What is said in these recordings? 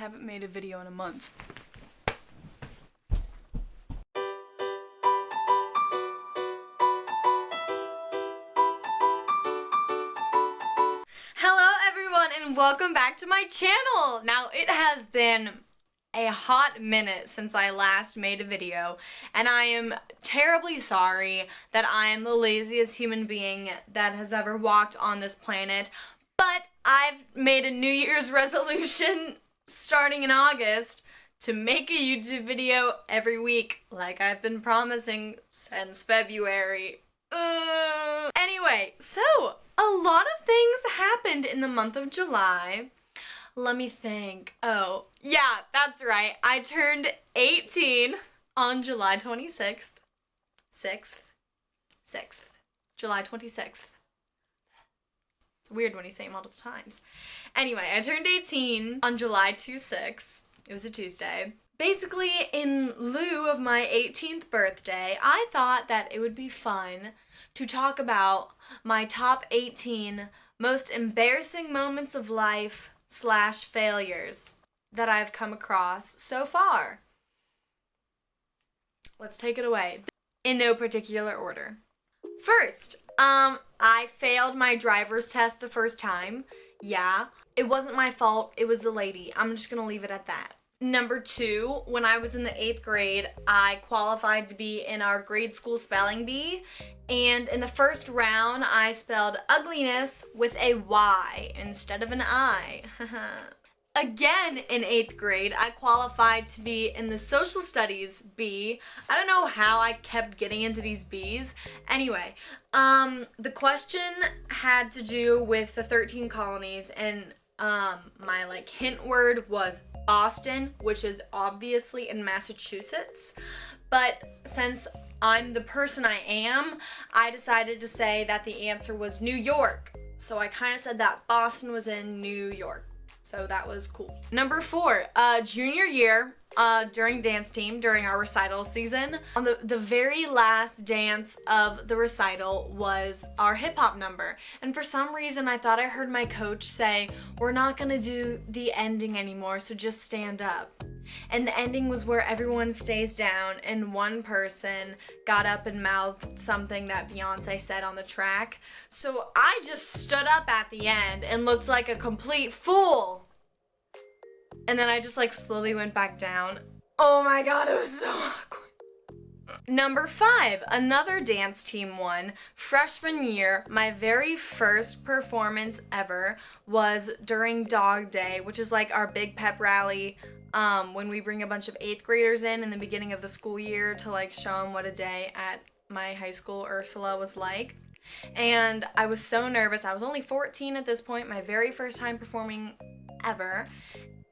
haven't made a video in a month. Hello everyone and welcome back to my channel! Now it has been a hot minute since I last made a video, and I am terribly sorry that I am the laziest human being that has ever walked on this planet, but I've made a New Year's resolution starting in August to make a YouTube video every week like I've been promising since February. Anyway, so a lot of things happened in the month of July. Let me think. Oh, yeah, that's right. I turned 18 on July 26th. July 26th. It's weird when you say it multiple times. Anyway, I turned 18 on July 26th. It was a Tuesday. Basically, in lieu of my 18th birthday, I thought that it would be fun to talk about my top 18 most embarrassing moments of life / failures that I've come across so far. Let's take it away. In no particular order. First, I failed my driver's test the first time. Yeah, it wasn't my fault, it was the lady. I'm just gonna leave it at that. Number 2, when I was in the 8th grade, I qualified to be in our grade school spelling bee, and in the first round, I spelled ugliness with a Y instead of an I. Again, in 8th grade, I qualified to be in the social studies bee. I don't know how I kept getting into these bees. Anyway, the question had to do with the 13 colonies, and my hint word was Boston, which is obviously in Massachusetts, but since I'm the person I am, I decided to say that the answer was New York. So I kind of said that Boston was in New York. So that was cool. Number 4, junior year, during dance team, during our recital season, on the very last dance of the recital was our hip hop number. And for some reason, I thought I heard my coach say, we're not gonna do the ending anymore, so just stand up. And the ending was where everyone stays down and one person got up and mouthed something that Beyonce said on the track. So I just stood up at the end and looked like a complete fool. And then I just slowly went back down. Oh my god, it was so awkward. Number 5, another dance team one. Freshman year, my very first performance ever was during Dog Day, which is our big pep rally when we bring a bunch of 8th graders in the beginning of the school year to show them what a day at my high school Ursula was like. And I was so nervous. I was only 14 at this point, my very first time performing ever.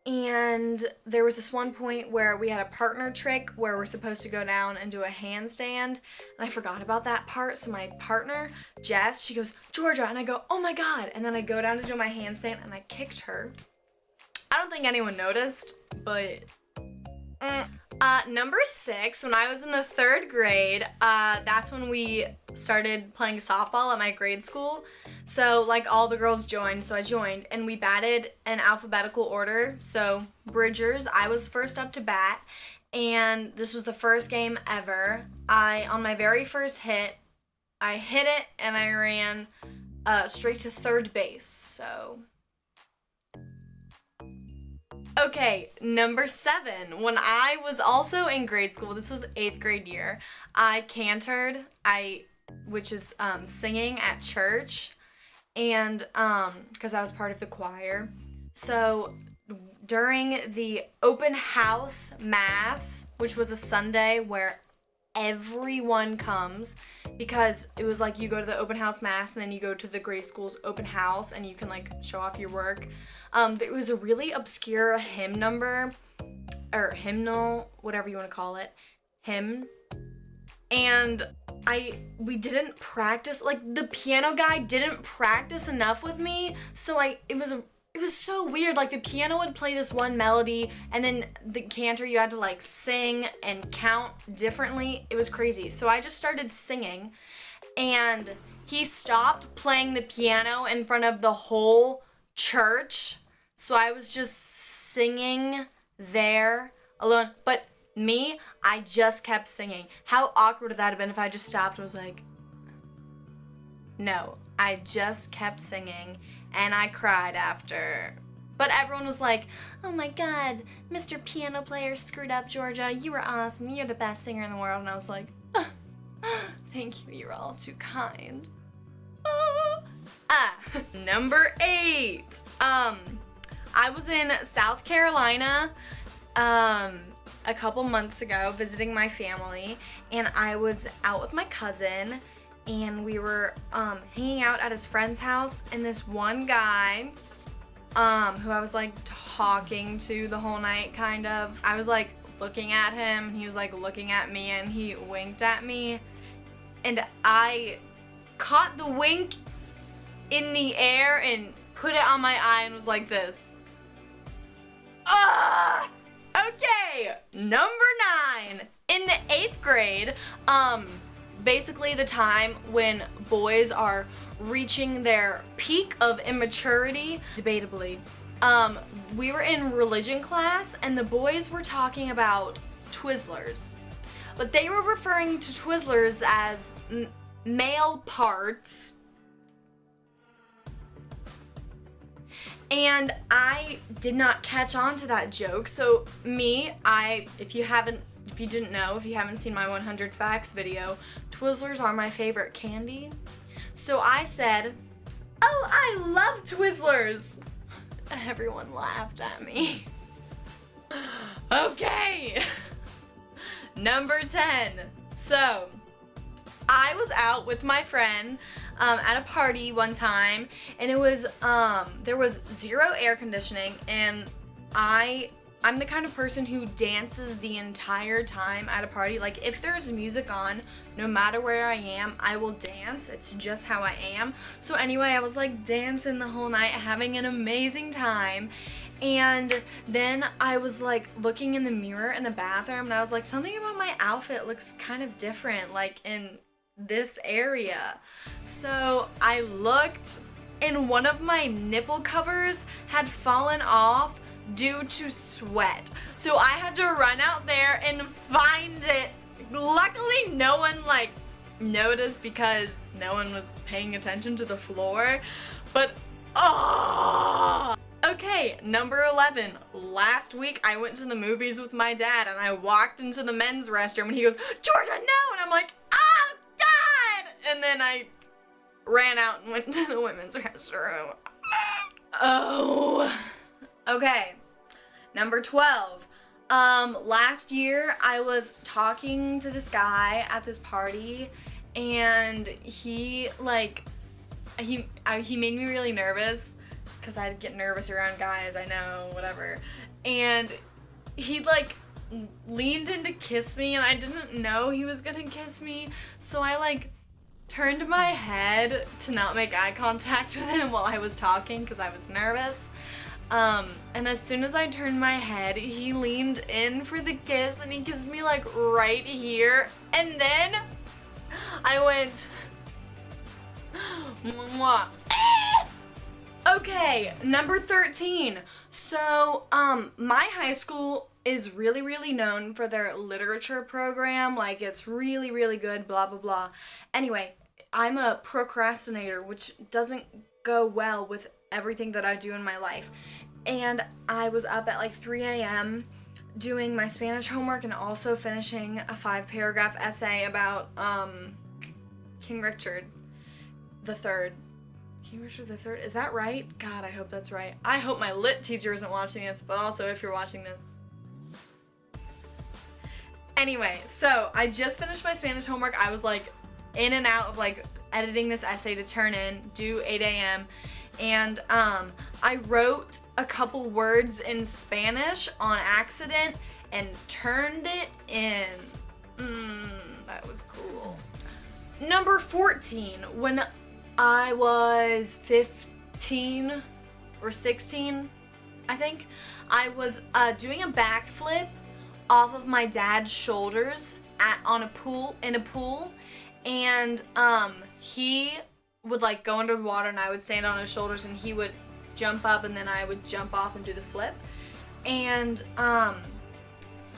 And there was this one point where we had a partner trick where we're supposed to go down and do a handstand, and I forgot about that part. So my partner, Jess, she goes, Georgia, and I go, oh my god, and then I go down to do my handstand and I kicked her. I don't think anyone noticed, but number 6, when I was in the 3rd grade, that's when we started playing softball at my grade school. So all the girls joined, so I joined, and we batted in alphabetical order. So Bridgers, I was first up to bat, and this was the first game ever. On my very first hit, I hit it and I ran straight to 3rd base. So okay, number 7, when I was also in grade school, this was 8th grade year, I cantored, which is singing at church, and because I was part of the choir. So during the open house mass, which was a Sunday where everyone comes, because it was you go to the open house mass and then you go to the grade school's open house and you can show off your work. It was a really obscure hymn number, or hymnal, whatever you want to call it, hymn, and we didn't practice, the piano guy didn't practice enough with me, so it was so weird. The piano would play this one melody, and then the cantor, you had to sing and count differently. It was crazy. So I just started singing, and he stopped playing the piano in front of the whole church. So I was just singing there alone. But me, I just kept singing. How awkward would that have been if I just stopped and was like, no, I just kept singing and I cried after. But everyone was like, oh my God, Mr. Piano Player screwed up, Georgia. You were awesome. You're the best singer in the world. And I was like, thank you. You're all too kind. Number 8. I was in South Carolina a couple months ago visiting my family, and I was out with my cousin, and we were hanging out at his friend's house, and this one guy who I was like talking to the whole night, kind of. I was like looking at him, he was like looking at me, and he winked at me, and I caught the wink in the air and put it on my eye and was like this. Okay, number 9. In the 8th grade, basically the time when boys are reaching their peak of immaturity, debatably, we were in religion class and the boys were talking about Twizzlers. But they were referring to Twizzlers as male parts. And I did not catch on to that joke. So me, if you didn't know, if you haven't seen my 100 facts video, Twizzlers are my favorite candy. So I said, oh, I love Twizzlers. Everyone laughed at me. Okay. Number 10. So I was out with my friend at a party one time, and it was there was zero air conditioning, and I'm the kind of person who dances the entire time at a party. Like, if there's music on, no matter where I am, I will dance. It's just how I am. So anyway, I was like dancing the whole night, having an amazing time. And then I was like looking in the mirror in the bathroom, and I was like, something about my outfit looks kind of different, like in this area. So I looked, and one of my nipple covers had fallen off due to sweat. So I had to run out there and find it. Luckily no one like noticed because no one was paying attention to the floor. But okay, number 11. Last week I went to the movies with my dad, and I walked into the men's restroom and he goes, Georgia, no! And I'm like, oh God! And then I ran out and went to the women's restroom. Oh. Okay, number 12. Last year I was talking to this guy at this party, and he made me really nervous, because I get nervous around guys, I know, whatever. And he like leaned in to kiss me, and I didn't know he was gonna kiss me, so I like turned my head to not make eye contact with him while I was talking because I was nervous. And as soon as I turned my head, he leaned in for the kiss, and he kissed me like right here, and then I went mwah. Okay, number 13. So, my high school is really, really known for their literature program. Like, it's really, really good, blah, blah, blah. Anyway, I'm a procrastinator, which doesn't go well with everything that I do in my life. And I was up at like 3 a.m. doing my Spanish homework and also finishing a 5-paragraph essay about King Richard III. King Richard III, is that right? God, I hope that's right. I hope my lit teacher isn't watching this, but also if you're watching this. Anyway, so I just finished my Spanish homework. I was like in and out of like editing this essay to turn in, due 8 a.m. And I wrote a couple words in Spanish on accident and turned it in. That was cool. Number 14, when I was 15 or 16, I think, I was doing a backflip off of my dad's shoulders in a pool, and he would like go under the water, and I would stand on his shoulders, and he would jump up, and then I would jump off and do the flip. and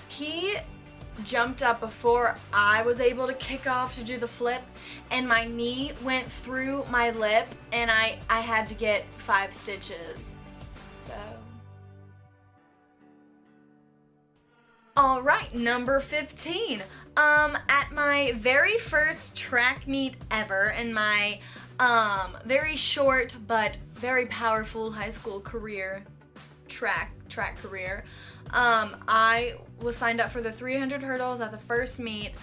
he jumped up before I was able to kick off to do the flip, and my knee went through my lip, and I had to get 5 stitches. So alright, number 15. At my very first track meet ever in my very short but very powerful high school career, track career, I was signed up for the 300 hurdles at the first meet.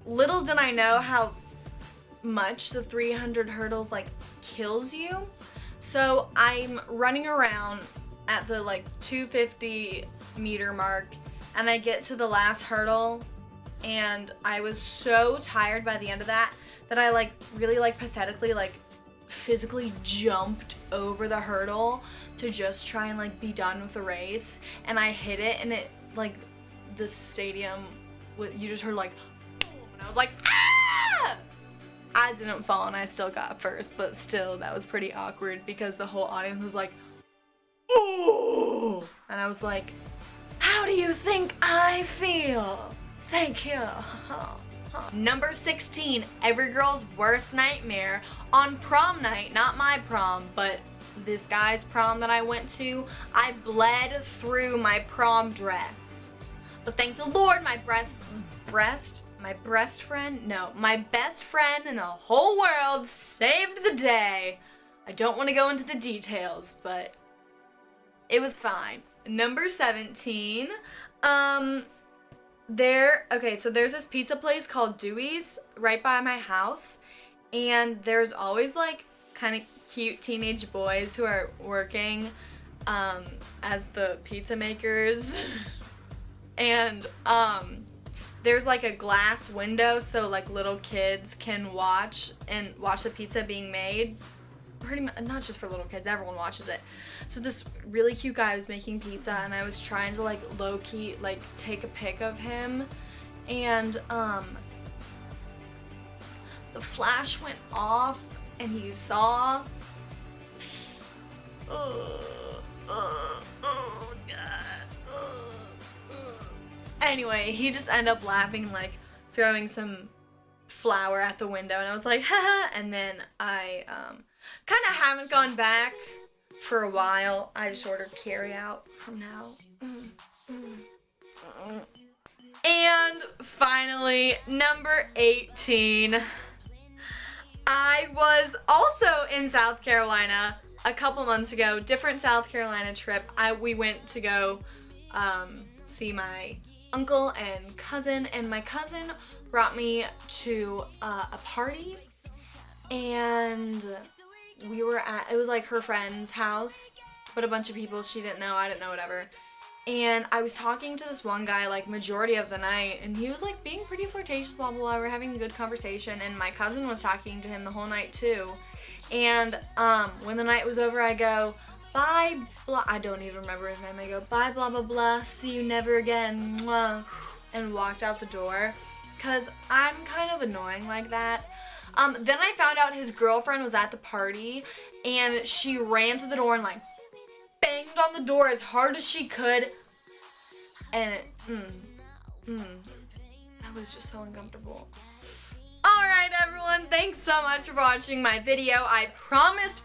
Little did I know how much the 300 hurdles like kills you. So I'm running around at the like 250 meter mark, and I get to the last hurdle, and I was so tired by the end of that I like really like pathetically like physically jumped over the hurdle to just try and like be done with the race, and I hit it, and it like the stadium, you just heard like boom, and I was like, ah! I didn't fall and I still got first, but still that was pretty awkward because the whole audience was like, ooh, and I was like, how do you think I feel? Thank you. Number 16, every girl's worst nightmare on prom night. Not my prom, but this guy's prom that I went to. I bled through my prom dress. But thank the Lord, my best friend in the whole world saved the day. I don't want to go into the details, but it was fine. Number 17, so there's this pizza place called Dewey's right by my house, and there's always like kind of cute teenage boys who are working as the pizza makers. And there's like a glass window so like little kids can watch the pizza being made. Pretty much, not just for little kids, everyone watches it. So this really cute guy was making pizza, and I was trying to like low-key like take a pic of him, and the flash went off and he saw anyway, he just ended up laughing and like throwing some flour at the window, and I was like, haha, and then I kind of haven't gone back for a while. I just ordered carry out from now. And finally, number 18. I was also in South Carolina a couple months ago, different South Carolina trip. We went to go see my uncle and cousin, and my cousin brought me to a party, and it was like her friend's house, but a bunch of people she didn't know, I didn't know, whatever. And I was talking to this one guy like majority of the night, and he was like being pretty flirtatious, blah blah blah. We were having a good conversation, and my cousin was talking to him the whole night too. And when the night was over, I go, bye blah, I don't even remember his name. I go, bye blah blah blah, see you never again, mwah, and walked out the door, cause I'm kind of annoying like that. Then I found out his girlfriend was at the party, and she ran to the door and like banged on the door as hard as she could, and that was just so uncomfortable. Alright everyone, thanks so much for watching my video. I promise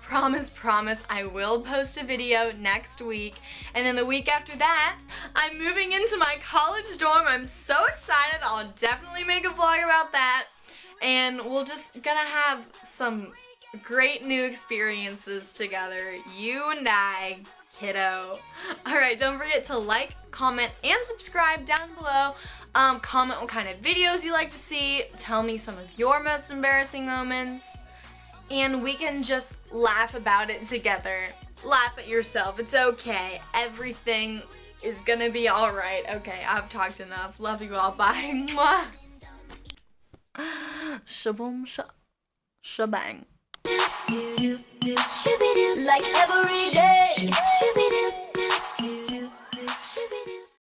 I will post a video next week, and then the week after that, I'm moving into my college dorm. I'm so excited. I'll definitely make a vlog about that. And we're just gonna have some great new experiences together, you and I, kiddo. Alright, don't forget to like, comment, and subscribe down below. Comment what kind of videos you like to see. Tell me some of your most embarrassing moments. And we can just laugh about it together. Laugh at yourself. It's okay. Everything is gonna be alright. Okay, I've talked enough. Love you all. Bye. Mwah. Shaboom, shabang. Like every day.